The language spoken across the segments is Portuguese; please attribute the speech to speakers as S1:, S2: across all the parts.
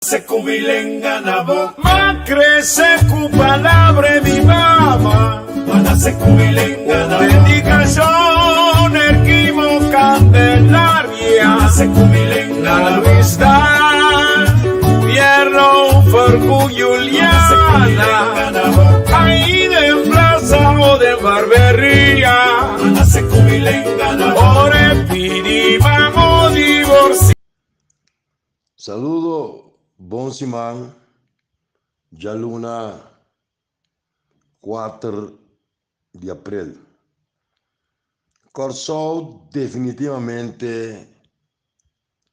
S1: Se cubilenga na bo, ma crece cu palabra mi mamá. Mana se cubilenga na bo, dedicación erquimo candelaria. Mana se cubilenga na bo, vista fierro fergu Juliana. Ahí de plaza o de barbería. Mana se cubilenga na bo, ore pidi vamos divorciar.
S2: Saludo, bom simão, já luna 4 de abril. Corsou definitivamente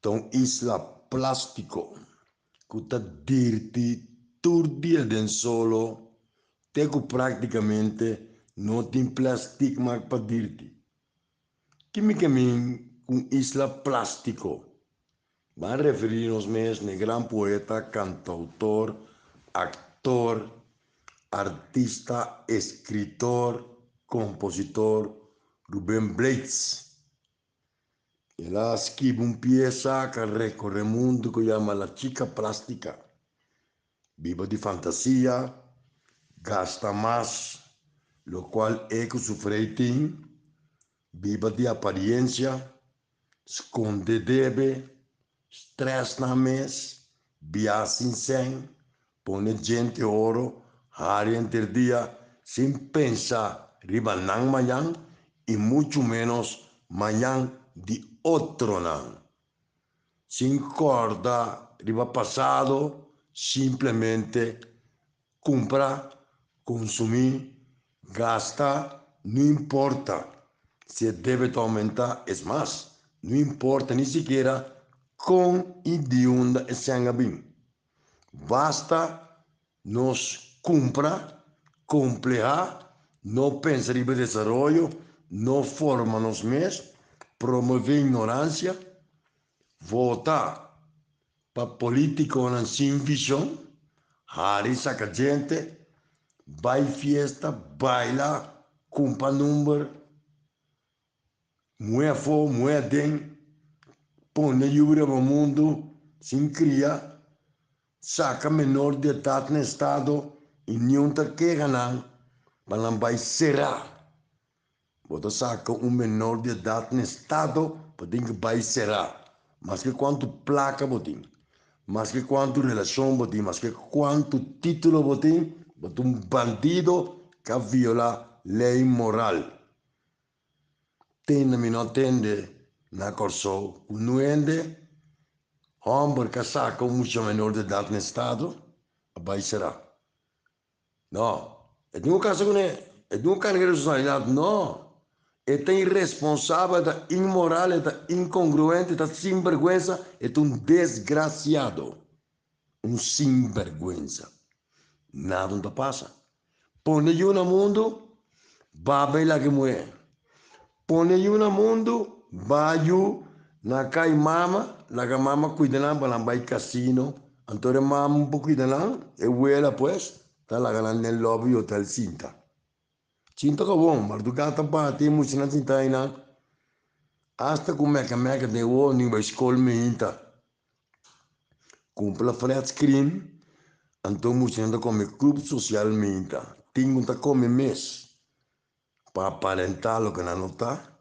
S2: tão isla plástico, que está dirty, todo dia dentro solo, teco praticamente não tem plástico mais para dirty. Que me caminho com isla plástico? Van a referirnos mesmo ao grande poeta, cantautor, actor, artista, escritor, compositor Rubén Blades. Ele escreve uma peça que recorre o mundo que chama La Chica Plástica. Vive de fantasia, gasta mais, lo qual é que sofre tem, vive de aparência, esconde deve, stress na mês, viagem sem, põe gente ouro, área interdia, sem pensar riba nang manhã e muito menos manhã de outro não. Sem corda riba passado, simplesmente compra, consumir, gasta, não importa se deve aumentar, é mais, não importa nem sequer com idioma e sangue bem. Basta nos compra, completar, não pensar em desenvolvimento, não forma nos mesmos, promover ignorância, votar para políticos sem visão, hari saca gente, vai festa, baila, compra número, moe fo, moe den, põe livre no mundo, sem criar, saca menor de idade no estado e não te quer não, mas não vai será. Você saca menor de idade no estado, pode que vai será. Mas que quanto placa você mas que quanto relação você mas que quanto título você bandido que viola lei moral. Tende-me não tende. Na corso, não ende, homem que saca muito menor de idade no estado, vai será. Não, é de um caso que é de um cara de responsabilidade, não. É tão irresponsável, é imoral, é incongruente, é sem vergonha, é um desgraciado, um sem vergonha. Nada não passa. Põe no mundo, vai lá que mulher. Põe no mundo, Baju na kai mama, laga mama cuida lá para vai casino, antore mama um pouco cuida lá, e ela pues, tá lá no lobby hotel cinta. Cinta que bom, mas do gata bate muito na cinta aí na, hasta com meca de o nem vai escola minta, compra flat screen, então muito ainda come clube social minta, tinha que comer mês, para aparentar o que não tá.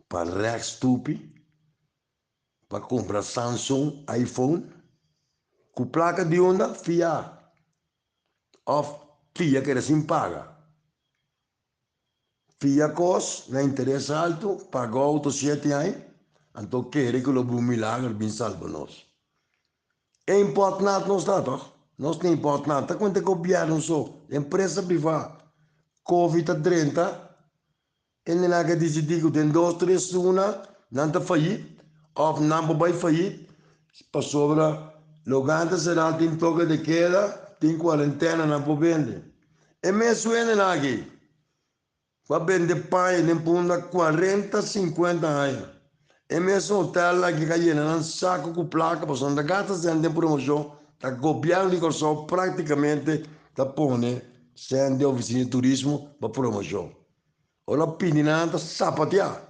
S2: Para react stupid, para comprar Samsung, iPhone, com placa de onda, FIA, ou FIA que era sem paga. FIA cos, na interesse alto, pagou 7 anos, então quer que o milagre bem salva nós. É importante nós tá, nós não é importante, quando é copiaram só, empresa privada, Covid-30, ele não quer decidir que tem 2, 3 semanas, não está fallido, ou não vai fallido, para sobra, logando será tem toque de queda, tem quarentena, não pode vender. E mesmo ele não aqui, vai vender pai, nem punda 40, 50 anos. E mesmo hotel lá que cai não saco com placa, para sonda gata sendo promoção, está copiando de só praticamente, está pondo, sendo oficina de turismo para promoção. Ora pininanta sapatia.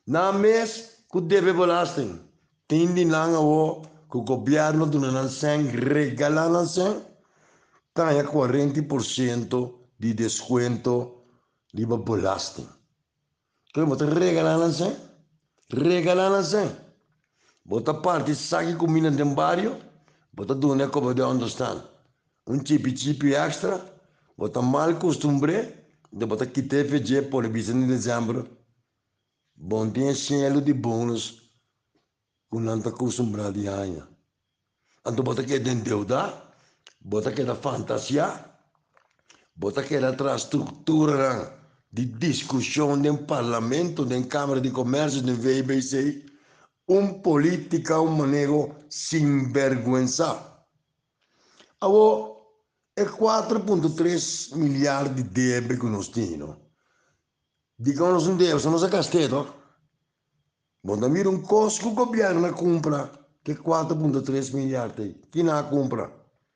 S2: Na mês que deve belasting, tindi lang awo que o governo do Nansen regala Nansen, tem 40% de desconto de belasting. Que você regala Nansen? Regala Nansen. Bota parte, saque comida de barrio, bota dona como de understand. Chipi extra, bota mal costumbre, de bota quitar FG por o business de dezembro. Bom dia, cielo de bônus, com nanta costumbrado de aia. Então bota que de deuda, bota que da fantasia, bota que da estrutura de discussão de parlamento, de Câmara de Comércio, de VBC, política, maneiro sem vergonha. Agora, é 4,3 miliardi di debito que nós temos. Digamos um débito, nós é castedo. Bom, também custo que o governo compra, que é 4,3 miliardi. Quem não compra?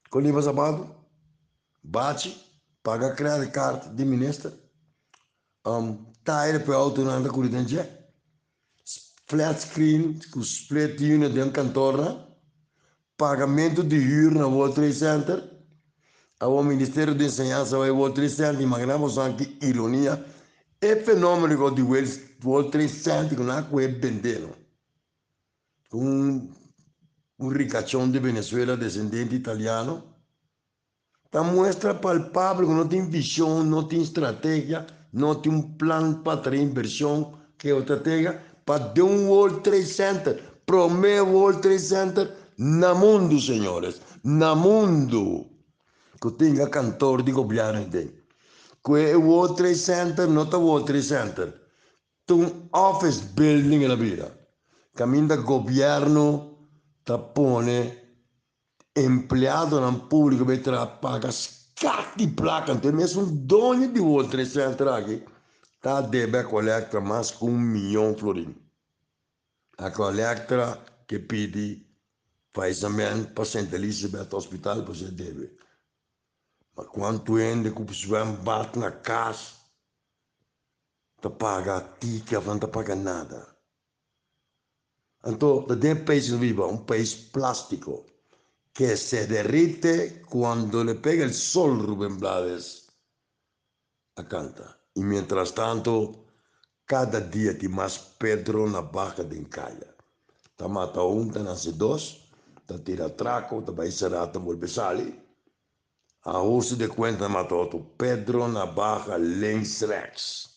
S2: Com o sapato, bate, paga credit card de ministro, tire para auto na corrida, flat screen, com split unit de cantora, pagamento de hyra na World Trade Center, o Ministério de Enseñança vai World Trade Center, imaginamos anche ironia, e fenomeno di World Trade Center che non ha quel vendeno. Un ricaccione di Venezuela, discendente italiano, ta muestra palpabile che non tem visione, non tem strategia, non tem un plan para inversione, che è estrategia, para de un World Trade Center, promè World Trade Center, na mundo, signores, na mundo. Que tenha cantor de governo tem. Que é o World Trade Center, não é o World Trade Center. Tem office building na vida. Caminho do governo, tá pone empregado no público, vai pagar scatti placa. Então, mesmo dono de World Trade Center aqui, tá deve coletar mais que 1 milhão de florins. A coleta que pede pagamento para Santa Elizabeth Hospital, você deve. Mas quanto ainda que o pessoal bate na casa, tá paga ticket, não tá paga nada. Então, tem país vivo, um país plástico, que se derrite quando le pega il sol, Rubén Blades, a canta. E, mientras tanto, cada dia tem mais Pedro na barca de encalha. Tá mata tá nasce dois, tá tira traco, tá vai será, tá volve sali. A uso de conta matou Pedro na barra Lensrex.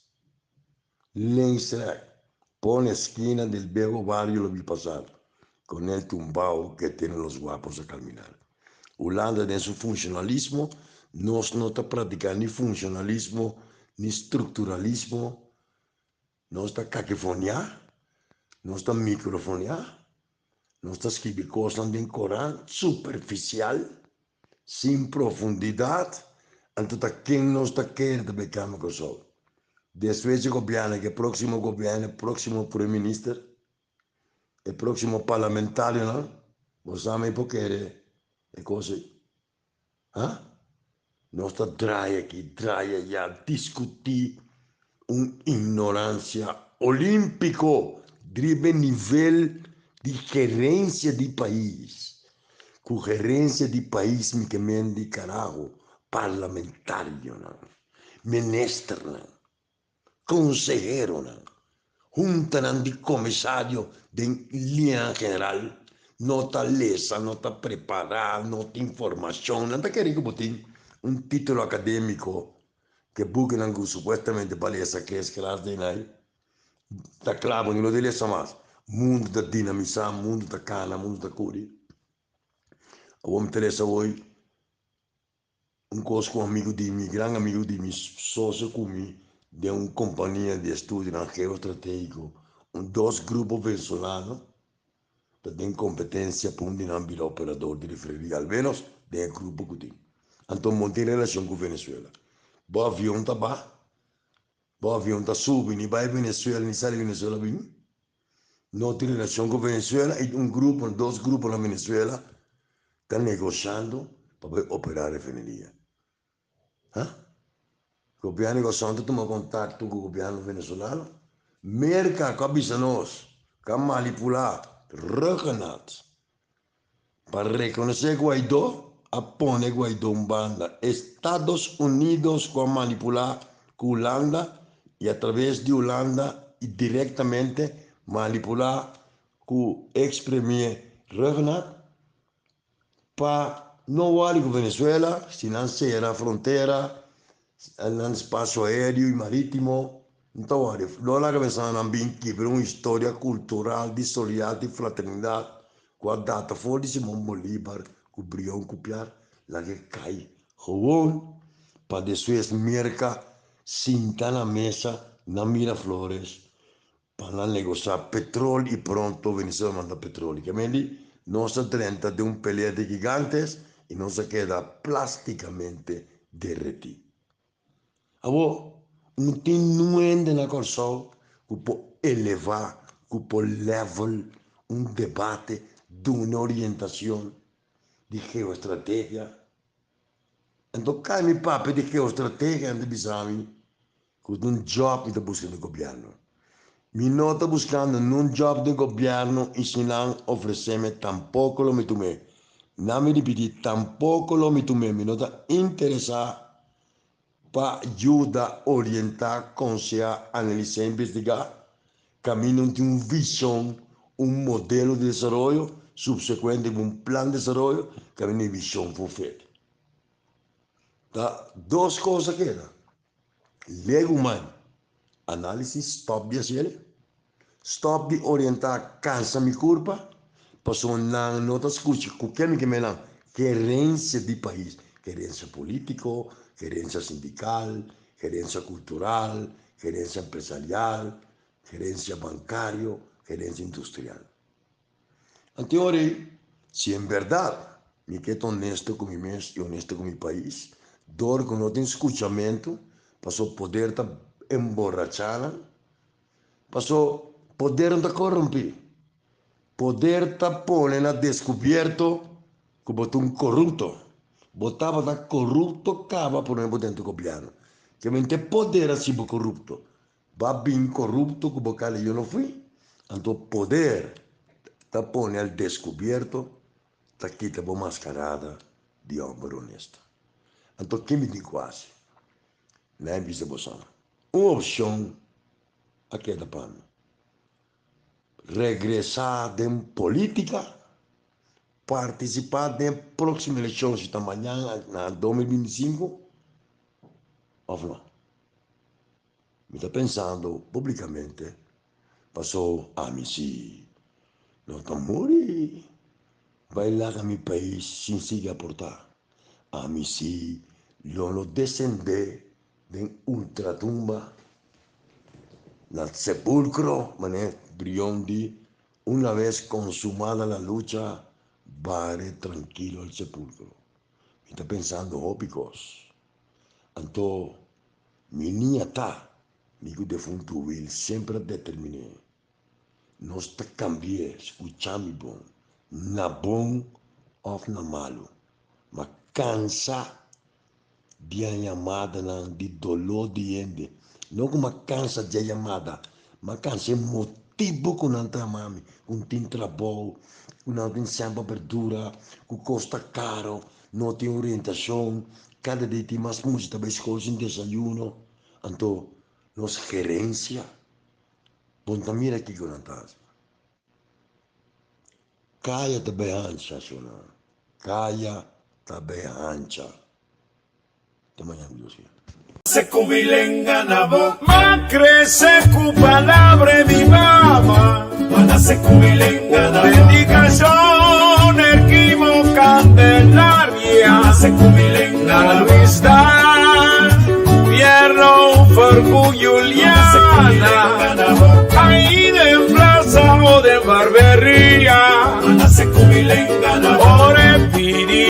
S2: Lensrex. Põe a esquina del viejo barrio lo vi pasar. Con el tumbao que tienen los guapos a caminar. Holanda en su funcionalismo, nos no está practicando ni funcionalismo, ni estructuralismo. No está cacofonía, no está microfonía, no está escribir cosas en Corán, superficial, sin profundidad. Entonces, ¿quién no está queriendo became con eso? Después el gobierno, que el próximo gobierno, el próximo primer ministro, el próximo parlamentario, ¿no? ¿Vos sabés por qué es cosa? ¿Ah? No está trae aquí, trae allá, discutir una ignorancia olímpico, drive nivel de gerencia de país. Con gerencia de país, mi que me de carajo, parlamentario, ¿no? Ministro, ¿no? Consejero, ¿no? Junta de comisario de línea general, no está lesa, no está preparada, no tiene información, no está queriendo botar un título académico que buscan supuestamente para esa que es clase de ahí. Está claro, no de esa más. Mundo está dinamizado, mundo está cana, mundo está curi. Vamos ter essa hoje, coisa com um amigo de mim, grande amigo de mim, sócio comigo, de uma companhia de estudo em geoestratégico, dois grupos venezolanos, que têm competência para um dinâmico operador de refrigerio, ao menos, de um grupo que tem. Então, montei relação com Venezuela. O avião está baixo, o avião está subindo, e vai Venezuela, nem sai de Venezuela, bem. Não tem relação com Venezuela, e grupo, dois grupos na Venezuela, estão negociando para operar a refineria. O governo negociando toma contato com o governo venezuelano, merca com a nós, com manipular, reconhece. para reconocer Guaidó, pone Guaidó en banda. Estados Unidos va a manipular con Holanda y a través de Holanda y directamente manipular con ex-premier Revenat para no vale con Venezuela, sino ser la frontera, el espacio aéreo y marítimo. Então, olha, nós lá começamos a quebrar uma história cultural de solidariedade e fraternidade com a data for de Simão Bolívar, com o Brião Copiar, lá que cai. Gewoon, para depois merca, sentar na mesa, na Miraflores, para negociar petróleo e pronto, Venezuela manda petróleo. Que mendi, não se trata de pelea de gigantes e não se queda plasticamente derretido. Agora, não tem nuende na Corsol que pode elevar, que pode level debate de uma orientação de geoestratégia. Então, cai me papo de geoestratégia antes de saber que job que está buscando o governo. Me não está buscando job de governo e se não oferecer-me tampouco lo me tomei. Não me repetir, tampouco lo me tomei. Me não está interessado para ajudar a orientar, aconselhar, analisar, investigar, caminho de uma visão, modelo de desenvolvimento, subsequente plano de desenvolvimento, caminho de visão for feita. Tá? Duas coisas que dá. Lego humano, análise, stop de hacer, stop de orientar, cansa minha curva, passou na nota escuta, qualquer que me dá, querência de país, querência político, gerência sindical, gerência cultural, gerência empresarial, gerência bancária, gerência industrial. Então, se em verdade me quero honesto com mim mesmo e honesto com meu país, dor que não tem escutamento, passou poder estar emborrachada, passou poder estar corrompido, poder estar pondo na descoberto como um corrupto. Botava da corrupto cava por exemplo dentro do governo. Que mente poder assim corrupto. Va bem corrupto que bocale eu não fui. Então poder tá põe al descoberto, tá quita boa mascarada de homem honesto. Então que me diz quase? Não é bisa boção. Uma opção aqui é da PAN. Regressar em política, participar da próxima eleição de amanhã, na 2025, ou não? Me está pensando publicamente, passou a mim sim, não está morrer, vai lá a meu país sem se aportar. A mim sim, não descender de ultratumba, na sepulcro, mané, briondi, uma vez consumada a luta, vare tranquilo al sepulcro. Me está pensando, ópicos. Então, minha tá, amigo defunto Will, sempre determinei. Nós te cambiar, escuchar-me bom, na bom ou na malo. Mas cansa de a chamada de dolor de gente. Não como cansa de a chamada, mas cansa de motivo que não está mami, com tem trabalho, não tem sempre abertura, que custa caro, não tem orientação, cada dia tem mais música para escola sem desayuno. Então, nossa gerência, ponta mira aqui com a taça. Caia também ancha, senhor. Caia também ancha. Até amanhã, Deus.
S1: Se cubilenga na boca, ma crece cu palabra mi mamá. Cuando se cubilenga na boca, predicación erquimo candelaria. Se cubilenga na vista, gobierno for Juliana. Ahí de plaza o de barbería. Cuando se cubilenga na boca,